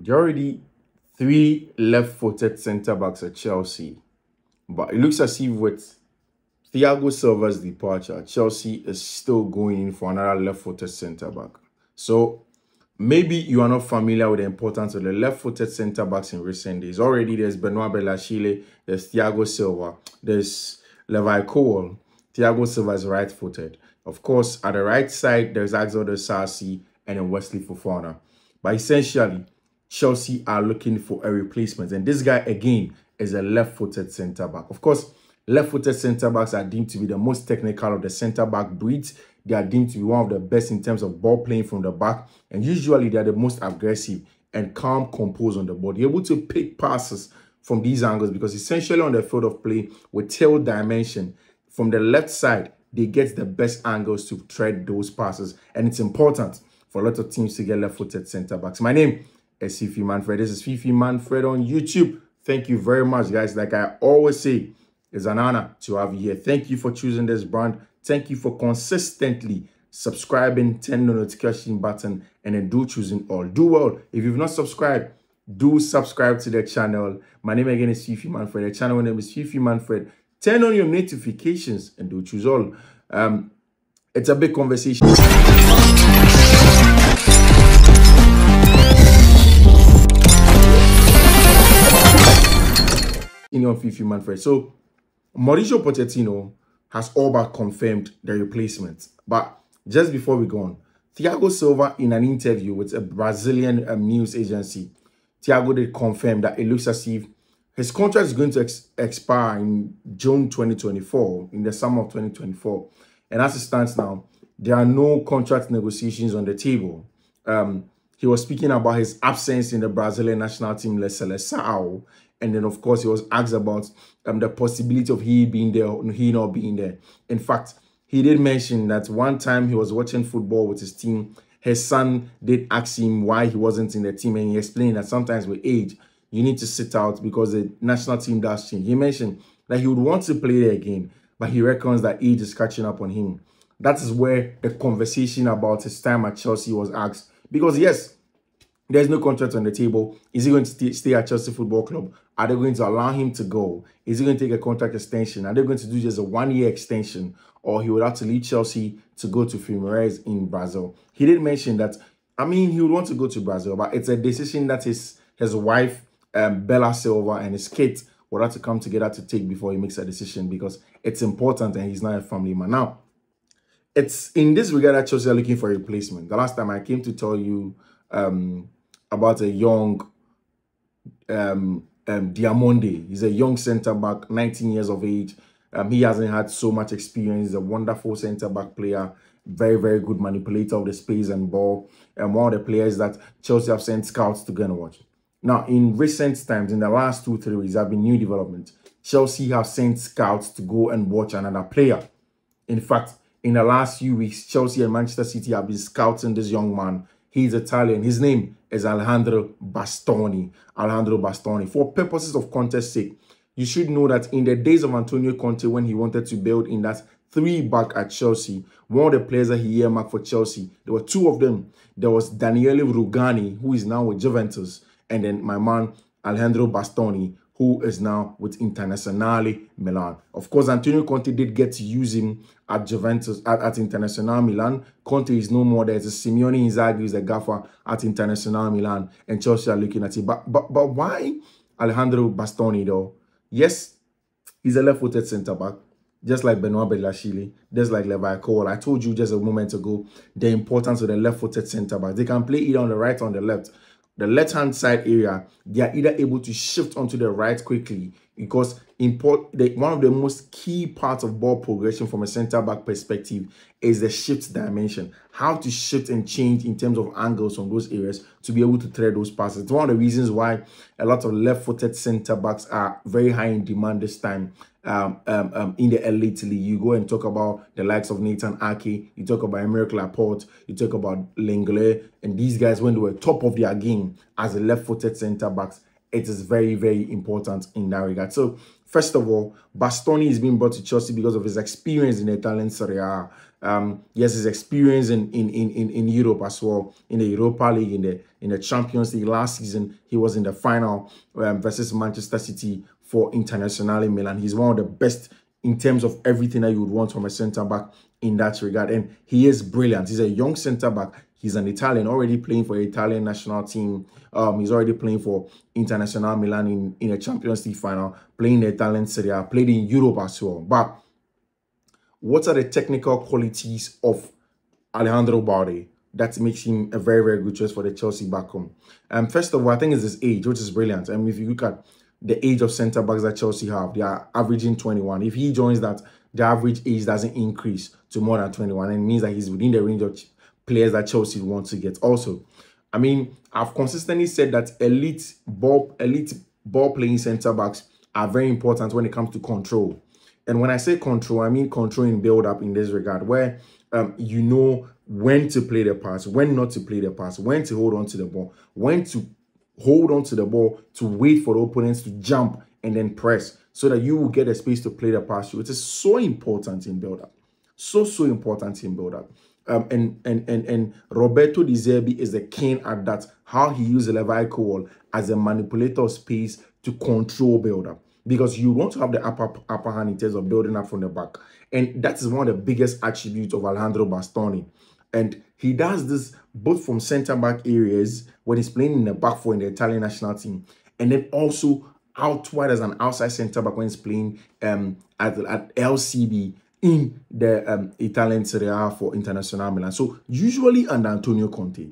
there are already 3 left-footed centre-backs at Chelsea. But it looks as if with Thiago Silva's departure, Chelsea is still going in for another left-footed centre-back. So maybe you are not familiar with the importance of the left-footed centre-backs in recent days. Already there's Benoit Bellachile, there's Thiago Silva, there's Levi Cole. Thiago Silva is right-footed. Of course, at the right side, there's Axel Disasi and then Wesley Fofana. But essentially, Chelsea are looking for a replacement. And this guy, again, is a left-footed centre-back. Of course, left-footed centre-backs are deemed to be the most technical of the centre-back breeds. They are deemed to be one of the best in terms of ball playing from the back. And usually, they are the most aggressive and calm, composed on the ball. They're able to pick passes from these angles because essentially on the field of play with tail dimension, from the left side, they get the best angles to thread those passes. And it's important for a lot of teams to get left-footed centre-backs. My name is Fiifi-Manfred. This is Fiifi-Manfred on YouTube. Thank you very much, guys. Like I always say, it's an honor to have you here. Thank you for choosing this brand. Thank you for consistently subscribing, turn the notification button, and then do choosing all. Do well. If you've not subscribed, do subscribe to the channel. My name again is Fiifi-Manfred. The channel name is Fiifi-Manfred. Turn on your notifications and do choose all. It's a big conversation. On Fiifi-Manfred. So Mauricio Pochetinno has all but confirmed the replacement. But just before we go on, Thiago Silva, in an interview with a Brazilian news agency, Thiago did confirm that it looks as if his contract is going to expire in June 2024, in the summer of 2024. And as it stands now, there are no contract negotiations on the table. He was speaking about his absence in the Brazilian national team, La Seleção. And then, of course, he was asked about the possibility of he being there or he not being there. In fact, he did mention that one time he was watching football with his team. His son did ask him why he wasn't in the team. And he explained that sometimes with age, you need to sit out because the national team does change. He mentioned that he would want to play there again, but he reckons that age is catching up on him. That is where the conversation about his time at Chelsea was asked. Because, yes, there's no contract on the table. Is he going to stay at Chelsea Football Club? Are they going to allow him to go? Is he going to take a contract extension? Are they going to do just a 1-year extension? Or he would have to leave Chelsea to go to Fiifi-Manfred in Brazil? He did mention that, I mean, he would want to go to Brazil, but it's a decision that his wife, Bella Silva, and his kids would have to come together to take before he makes a decision because it's important and he's not a family man. Now, it's in this regard that Chelsea are looking for a replacement. The last time I came to tell you about a young Diamonde. He's a young centre-back, 19 years of age. He hasn't had so much experience. He's a wonderful centre-back player, very, very good manipulator of the space and ball. And one of the players that Chelsea have sent scouts to go and watch. Now, in recent times, in the last 2-3 weeks, there have been new developments. Chelsea have sent scouts to go and watch another player. In fact, in the last few weeks, Chelsea and Manchester City have been scouting this young man. He's Italian. His name is Alejandro Bastoni. Alejandro Bastoni. For purposes of context sake, you should know that in the days of Antonio Conte, when he wanted to build in that 3-back at Chelsea, one of the players that he earmarked for Chelsea, there were 2 of them. There was Daniele Rugani, who is now with Juventus, and then my man Alejandro Bastoni, who is now with Internazionale Milan. Of course, Antonio Conte did get to use him at Juventus, at Internazionale Milan. Conte is no more there. It's Simeone Inzaghi is the gaffer at Internazionale Milan, and Chelsea are looking at it. But why Alejandro Bastoni, though? Yes, he's a left-footed centre-back, just like Benoit Bellachile, just like Levi Cole. I told you just a moment ago the importance of the left-footed centre-back. They can play either on the right or on the left. The left-hand side area, they are either able to shift onto the right quickly because one of the most key parts of ball progression from a centre-back perspective is the shift dimension. How to shift and change in terms of angles from those areas to be able to thread those passes. It's one of the reasons why a lot of left-footed centre-backs are very high in demand this time. In the elite league, you go and talk about the likes of Nathan Ake, you talk about Emerick Laporte, you talk about Lenglet, and these guys, when they were top of their game as a left-footed centre-backs, it is very, very important in that regard. So First of all, Bastoni is being brought to Chelsea because of his experience in the Italian Serie A. He has his experience in Europe as well, in the Europa League, in the Champions League. Last season, he was in the final versus Manchester City for Internazionale Milan. He's one of the best in terms of everything that you would want from a centre-back in that regard. And he is brilliant. He's a young centre-back. He's an Italian, already playing for the Italian national team. He's already playing for Internazionale Milan in a Champions League final, playing the Italian Serie A, played in Europe as well. But what are the technical qualities of Alejandro Balde that makes him a very, very good choice for the Chelsea back home? First of all, I think it's his age, which is brilliant. If you look at the age of centre-backs that Chelsea have, they are averaging 21. If he joins that, the average age doesn't increase to more than 21. And it means that he's within the range of players that Chelsea wants to get. Also, I've consistently said that elite ball playing centre-backs are very important when it comes to control. And when I say control, I mean control in build-up in this regard, where you know when to play the pass, when not to play the pass, when to hold on to the ball, when to hold on to the ball, to wait for the opponents to jump and then press so that you will get a space to play the pass through. It is so important in build-up. So important in build-up. And Roberto De Zerbi is the king at that, how he used Levi Cole as a manipulator of space to control build-up. Because you want to have the upper hand in terms of building up from the back. And that is one of the biggest attributes of Alejandro Bastoni. And he does this both from centre-back areas when he's playing in the back four in the Italian national team. And then also out wide as an outside centre-back when he's playing at LCB in the Italian Serie A for Internazionale Milan. So usually under Antonio Conte,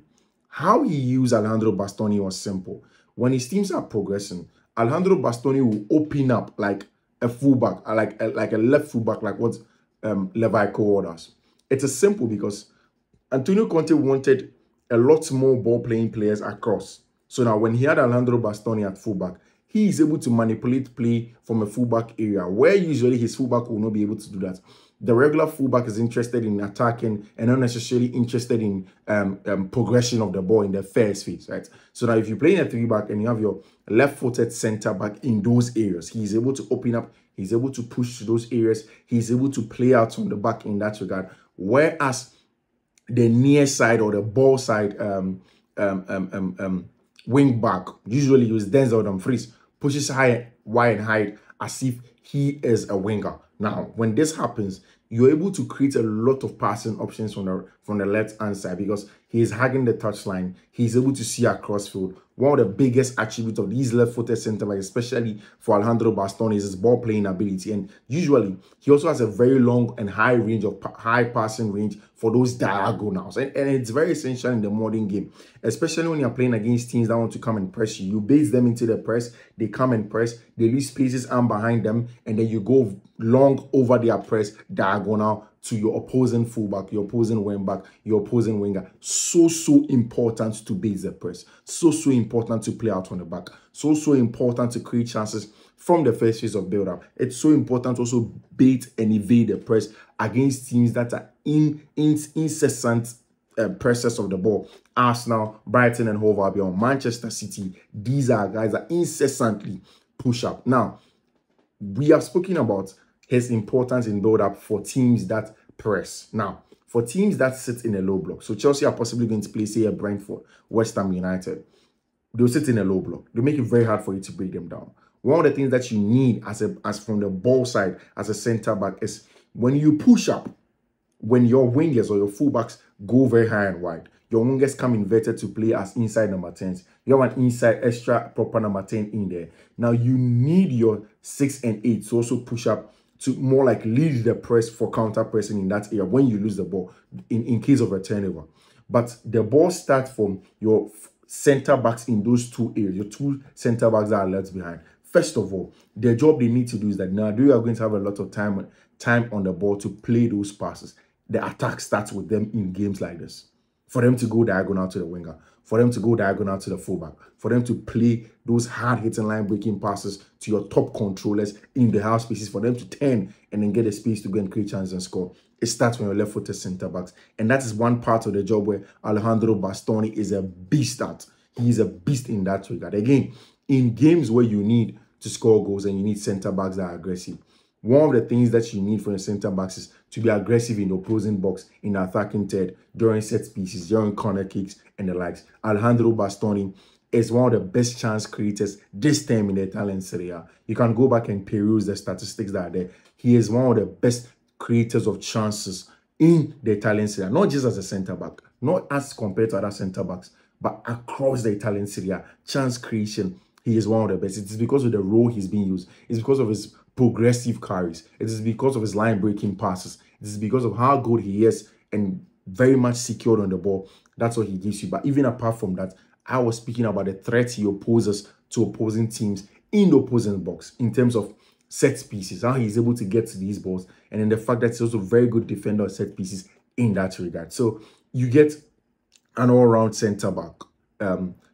how he used Alejandro Bastoni was simple. When his teams are progressing, Alejandro Bastoni will open up like a fullback, like a left fullback, like what Levi Cole does. It's a simple because Antonio Conte wanted a lot more ball-playing players across. So now when he had Alejandro Bastoni at fullback, he is able to manipulate play from a fullback area where usually his fullback will not be able to do that. The regular fullback is interested in attacking and not necessarily interested in progression of the ball in the first phase, right? So now if you play in a three-back and you have your left-footed centre-back in those areas, he's able to open up, he's able to push to those areas, he's able to play out on the back in that regard. Whereas the near side or the ball side wing back usually use Denzel Dumfries, pushes high, wide, and high as if he is a winger. Now, when this happens, you're able to create a lot of passing options from the left-hand side because he is hugging the touchline. He's able to see across field. One of the biggest attributes of these left-footed centre-backs, especially for Alejandro Bastoni, is his ball-playing ability. And usually, he also has a very long and high range of high passing range for those diagonals. And it's very essential in the modern game, especially when you're playing against teams that want to come and press you. You base them into the press, they come and press, they leave spaces and behind them, and then you go long over their press diagonal to your opposing fullback, your opposing wing back, your opposing winger. So important to base the press. So important to play out on the back. So important to create chances from the first phase of build-up. It's so important to also bait and evade the press against teams that are incessant pressers of the ball. Arsenal, Brighton and Hove Albion, Manchester City. These are guys that incessantly push up. Now, we have spoken about his importance in build-up for teams that press. Now, for teams that sit in a low block, so Chelsea are possibly going to play, say, a Brentford, West Ham United. They'll sit in a low block. They'll make it very hard for you to break them down. One of the things that you need as from the ball side as a centre-back is when you push up, when your wingers or your fullbacks go very high and wide, your wingers come inverted to play as inside number 10s. You have an inside extra proper number 10 in there. Now, you need your 6 and 8 to also push up to more like lead the press for counter pressing in that area when you lose the ball in case of a turnover. But the ball starts from your center backs in those two areas, your two center backs that are left behind. First of all, the job they need to do is that now they are going to have a lot of time on the ball to play those passes. The attack starts with them in games like this. For them to go diagonal to the winger, for them to go diagonal to the fullback, for them to play those hard-hitting line-breaking passes to your top controllers in the half spaces, for them to turn and then get a space to go and create chances and score. It starts from your left-footed centre-backs. And that is one part of the job where Alejandro Bastoni is a beast at. He is a beast in that regard. Again, in games where you need to score goals, and you need centre-backs that are aggressive. One of the things that you need from your centre-backs is to be aggressive in the opposing box, in attacking third, during set pieces, during corner kicks, and the likes. Alejandro Bastoni is one of the best chance creators this time in the Italian Serie A. You can go back and peruse the statistics that are there. He is one of the best creators of chances in the Italian Serie A, not just as a centre-back, not as compared to other centre-backs, but across the Italian Serie A. Chance creation, he is one of the best. It is because of the role he's being used. It's because of his progressive carries. It is because of his line-breaking passes. It is because of how good he is and very much secured on the ball. That's what he gives you. But even apart from that, I was speaking about the threat he opposes to opposing teams in the opposing box in terms of set pieces, how he's able to get to these balls, and then the fact that he's also a very good defender of set pieces in that regard. So you get an all-round centre-back,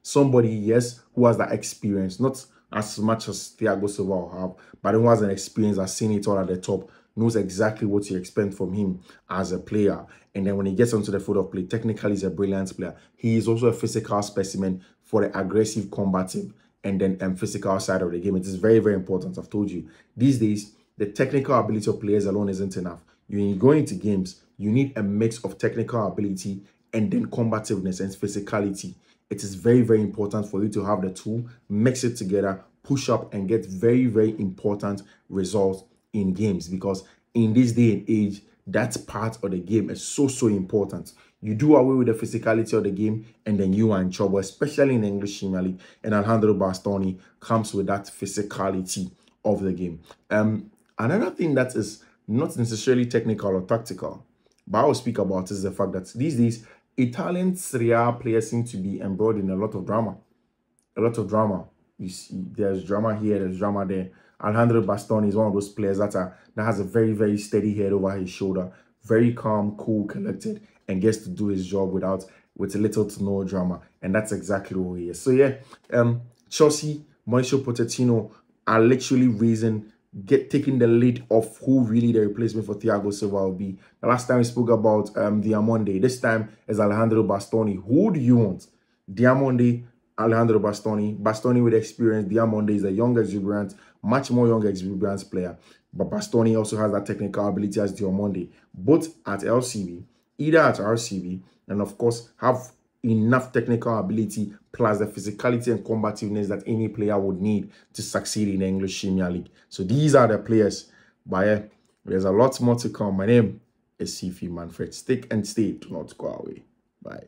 somebody, yes, who has that experience, not as much as Thiago Silva will have, but who has an experience, has seen it all at the top, knows exactly what you expect from him as a player. And then when he gets onto the field of play, technically he's a brilliant player. He is also a physical specimen for the aggressive, combative, and then physical side of the game. It is very, very important. I've told you, these days, the technical ability of players alone isn't enough. When you go into games, you need a mix of technical ability and then combativeness and physicality. It is very, very important for you to have the two, mix it together, push up, and get very, very important results in games, because in this day and age, that part of the game is so, so important. You do away with the physicality of the game, and then you are in trouble, especially in the English Premier League. And Alejandro Bastoni comes with that physicality of the game. Another thing that is not necessarily technical or tactical, but I will speak about is the fact that these days, Italian Serie A players seem to be embroiled in a lot of drama. A lot of drama. You see, there's drama here, there's drama there. Alejandro Bastoni is one of those players that has a very, very steady head over his shoulder, very calm, cool, collected, and gets to do his job with little to no drama. And that's exactly who he is. So yeah, Chelsea, Mauricio Pochettino are literally taking the lead of who really the replacement for Thiago Silva will be. The last time we spoke about Diamonde. This time is Alejandro Bastoni. Who do you want? Diamonde, Alejandro Bastoni. Bastoni with experience. Diamonde is a young, exuberant, much more young, exuberant player. But Bastoni also has that technical ability as Diamonde. Both at LCB, either at RCB, and of course have enough technical ability plus the physicality and combativeness that any player would need to succeed in the English Premier League. So these are the players. But yeah, there's a lot more to come. My name is Fiifi-Manfred. Stick and stay. Do not go away. Bye.